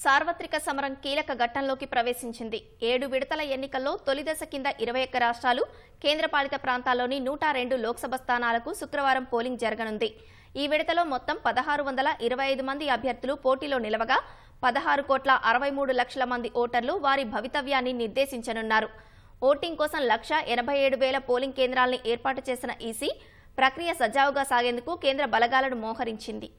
సార్వత్రిక సమరం కీలక ఘట్టంలోకి ప్రవేశించింది. 7 విడతల ఎన్నికల్లో తొలి దశ కింద 21 రాష్ట్రాలు, కేంద్రపాలిత ప్రాంతాల్లోని 102 లోక్సభ స్థానాలకు శుక్రవారం పోలింగ్ జరగనుంది. ఈ విడతలో మొత్తం 1625 మంది అభ్యర్థులు పోటీలో నిలవగా 16,63,00,000 మంది ఓటర్లు వారి భవితవ్యాన్ని నిర్దేశించనున్నారు. ఓటింగ్ కోసం 1,87,000 పోలింగ్ కేంద్రాల్ని ఏర్పాటు చేసిన ఈసీ ప్రక్రియ సజావుగా సాగేందుకు కేంద్ర బలగాలను మోహరించింది.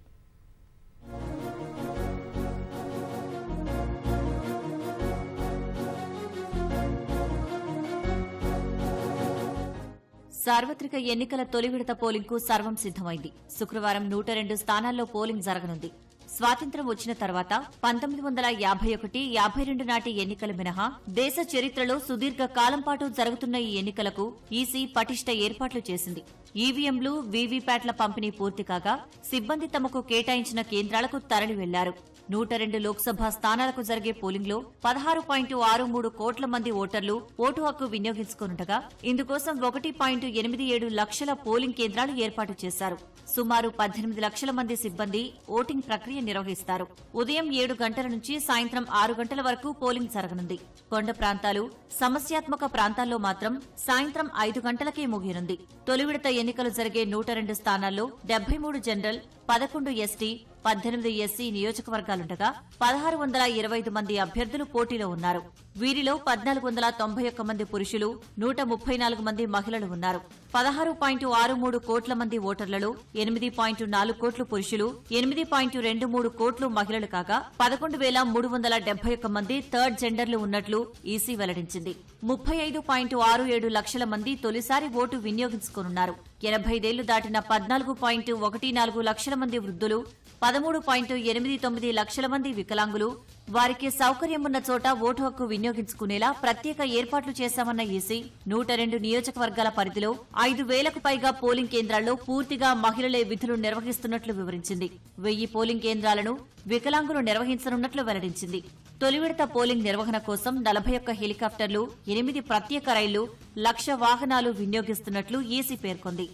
సార్వత్రిక ఎన్నికల తొలి విడత పోలింగ్ కు సర్వం సిద్దమైంది. శుక్రవారం 102 స్థానాల్లో పోలింగ్ జరగనుంది. స్వాతంత్ర్యం వచ్చిన తర్వాత 1951, 52 నాటి ఎన్నికలు మినహా దేశ చరిత్రలో సుదీర్ఘ కాలం పాటు జరుగుతున్న ఈ ఎన్నికలకు ఈసీ పటిష్ట ఏర్పాట్లు చేసింది. ఈవీఎంలు, వీవీప్యాట్ల పంపిణీ పూర్తి కాగా సిబ్బంది తమకు కేటాయించిన కేంద్రాలకు తరలి వెళ్లారు. 102 లోక్సభ స్థానాలకు జరిగే పోలింగ్లో 16.63 కోట్ల మంది ఓటర్లు ఓటు హక్కు వినియోగించుకోనుండగా ఇందుకోసం 1.87 లక్షల పోలింగ్ కేంద్రాలు ఏర్పాటు చేశారు. సుమారు 18 లక్షల మంది సిబ్బంది ఓటింగ్ ప్రక్రియ నిర్వహిస్తారు. ఉదయం 7 గంటల నుంచి సాయంత్రం 6 గంటల వరకు పోలింగ్ జరగనుంది. కొండ ప్రాంతాలు, సమస్యాత్మక ప్రాంతాల్లో మాత్రం సాయంత్రం 5 గంటలకే ముగియనుంది. తొలి విడత ఎన్నికలు జరిగే 102 స్థానాల్లో 73 జనరల్, 11 ఎస్టీ, 18 ఎస్సీ నియోజకవర్గాలుండగా 1625 మంది అభ్యర్థులు పోటీలో ఉన్నారు. వీరిలో 1491 మంది పురుషులు, 134 మంది మహిళలు ఉన్నారు. 16.63 కోట్ల మంది ఓటర్లలో 8.4 కోట్లు పురుషులు, 8.23 కోట్లు మహిళలు కాగా 11,371 మంది థర్డ్ జెండర్లు ఉన్నట్లు ఈసీ వెల్లడించింది. 35.67 లక్షల మంది తొలిసారి ఓటు వినియోగించుకోనున్నారు. 85 ఏళ్లు దాటిన 14.14 లక్షల మంది వృద్ధులు, 13.89 లక్షల మంది వికలాంగులు, వారికి సౌకర్యమున్న చోట ఓటు హక్కు వినియోగించుకునేలా ప్రత్యేక ఏర్పాట్లు చేశామన్న ఈసీ 102 నియోజకవర్గాల పరిధిలో 5,000కు పైగా పోలింగ్ కేంద్రాల్లో పూర్తిగా మహిళలే విధులు నిర్వహిస్తున్నట్లు వివరించింది. 1000 పోలింగ్ కేంద్రాలను వికలాంగులు నిర్వహించనున్నట్లు వెల్లడించింది. తొలి విడత పోలింగ్ నిర్వహణ కోసం 41 హెలికాప్టర్లు, 8 ప్రత్యేక రైళ్లు, 1,00,000 వాహనాలు వినియోగిస్తున్నట్లు ఈసీ పేర్కొంది.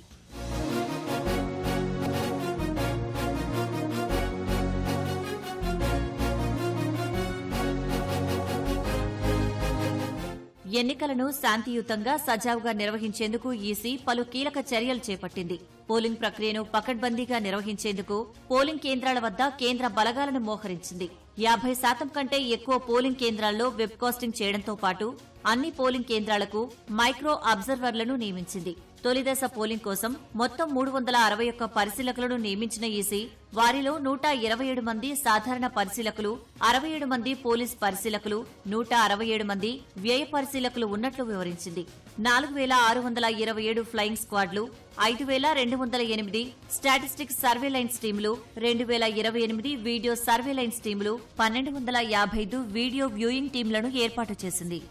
ఎన్నికలను శాంతియుతంగా, సజావుగా నిర్వహించేందుకు ఈసీ పలు కీలక చర్యలు చేపట్టింది. పోలింగ్ ప్రక్రియను పకడ్బందీగా నిర్వహించేందుకు పోలింగ్ కేంద్రాల వద్ద కేంద్ర బలగాలను మోహరించింది. 50% కంటే ఎక్కువ పోలింగ్ కేంద్రాల్లో వెబ్కాస్టింగ్ చేయడంతో పాటు అన్ని పోలింగ్ కేంద్రాలకు మైక్రో అబ్జర్వర్లను నియమించింది. తొలిదశ పోలింగ్ కోసం మొత్తం 361 పరిశీలకులను నియమించిన ఈసీ వారిలో 127 మంది సాధారణ పరిశీలకులు, 67 మంది పోలీస్ పరిశీలకులు, 167 మంది వ్యయ పరిశీలకులు ఉన్నట్లు వివరించింది. 4,627 ఫ్లయింగ్ స్క్వాడ్లు, 5,208 స్టాటిస్టిక్స్ సర్వేలైన్స్ టీంలు, 2,028 వీడియో సర్వేలైన్స్ టీంలు, 1,255 వీడియో వ్యూయింగ్ టీంలను ఏర్పాటు చేసింది.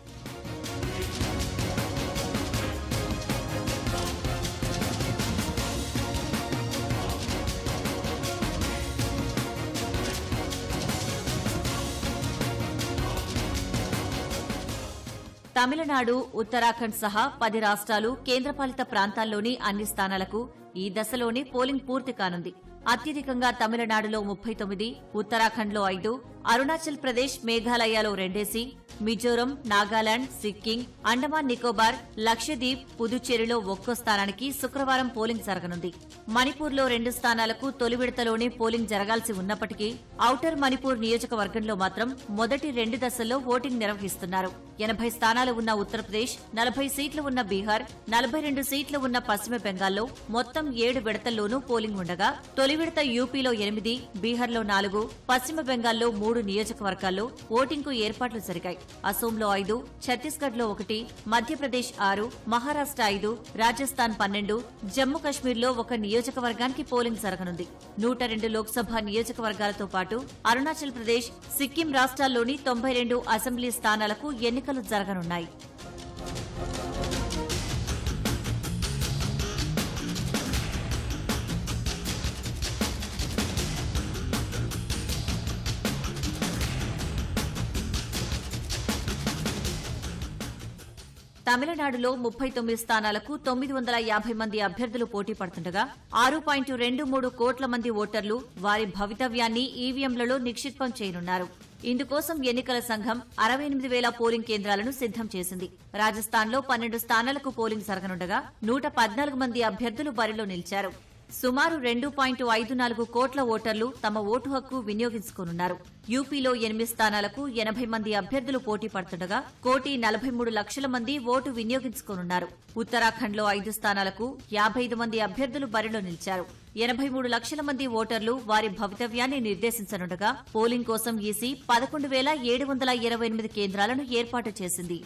తమిళనాడు, ఉత్తరాఖండ్ సహా 10 రాష్ట్రాలు, కేంద్రపాలిత ప్రాంతాల్లోని అన్ని స్థానాలకు ఈ దశలోనే పోలింగ్ పూర్తి కానుంది. అత్యధికంగా తమిళనాడులో 39, ఉత్తరాఖండ్లో 5, అరుణాచల్ ప్రదేశ్, మేఘాలయలో 2, మిజోరం, నాగాలాండ్, సిక్కిం, అండమాన్ నికోబార్, లక్షద్వీప్, పుదుచ్చేరిలో 1 స్థానానికి శుక్రవారం పోలింగ్ జరగనుంది. మణిపూర్లో 2 స్థానాలకు తొలి విడతలోనే పోలింగ్ జరగాల్సి ఉన్నప్పటికీ ఔటర్ మణిపూర్ నియోజకవర్గంలో మాత్రం మొదటి 2 దశల్లో ఓటింగ్ నిర్వహిస్తున్నారు. 80 స్థానాలు ఉన్న ఉత్తరప్రదేశ్, 40 సీట్లు ఉన్న బీహార్, 42 సీట్లు ఉన్న పశ్చిమ బెంగాల్లో మొత్తం 7 విడతల్లోనూ పోలింగ్ ఉండగా తొలి విడత యూపీలో 8, బీహార్లో 4, పశ్చిమ బెంగాల్లో 3 నియోజకవర్గాల్లో ఓటింగ్కు ఏర్పాట్లు జరిగాయి. అసోంలో 5, ఛత్తీస్గఢ్లో 1, మధ్యప్రదేశ్ 6, మహారాష్ట్ర 5, రాజస్థాన్ 12, జమ్మూ కశ్మీర్లో 1 నియోజకవర్గానికి పోలింగ్ జరగనుంది. 102 లోక్సభ నియోజకవర్గాలతో పాటు అరుణాచల్ ప్రదేశ్, సిక్కిం రాష్ట్రాల్లోని 92 అసెంబ్లీ స్థానాలకు ఎన్నికలు జరగనున్నాయి. తమిళనాడులో 39 స్థానాలకు 950 మంది అభ్యర్థులు పోటీ పడుతుండగా 6.23 కోట్ల మంది ఓటర్లు వారి భవితవ్యాన్ని ఈవీఎంలలో నిక్షిప్తం చేయనున్నారు. ఇందుకోసం ఎన్నికల సంఘం 68,000 పోలింగ్ కేంద్రాలను సిద్ధం చేసింది. రాజస్థాన్లో 12 స్థానాలకు పోలింగ్ జరగనుండగా 114 మంది అభ్యర్థులు బరిలో నిలిచారు. సుమారు 2.54 కోట్ల ఓటర్లు తమ ఓటు హక్కు వినియోగించుకోనున్నారు. యూపీలో 8 స్థానాలకు 80 మంది అభ్యర్థులు పోటీ పడుతుండగా 1,43,00,000 మంది ఓటు వినియోగించుకోనున్నారు. ఉత్తరాఖండ్లో 5 స్థానాలకు 55 మంది అభ్యర్థులు బరిలో నిలిచారు. 83 లక్షల మంది ఓటర్లు వారి భవితవ్యాన్ని నిర్దేశించనుండగా పోలింగ్ కోసం ఈసీ 11,728 కేంద్రాలను ఏర్పాటు చేసింది.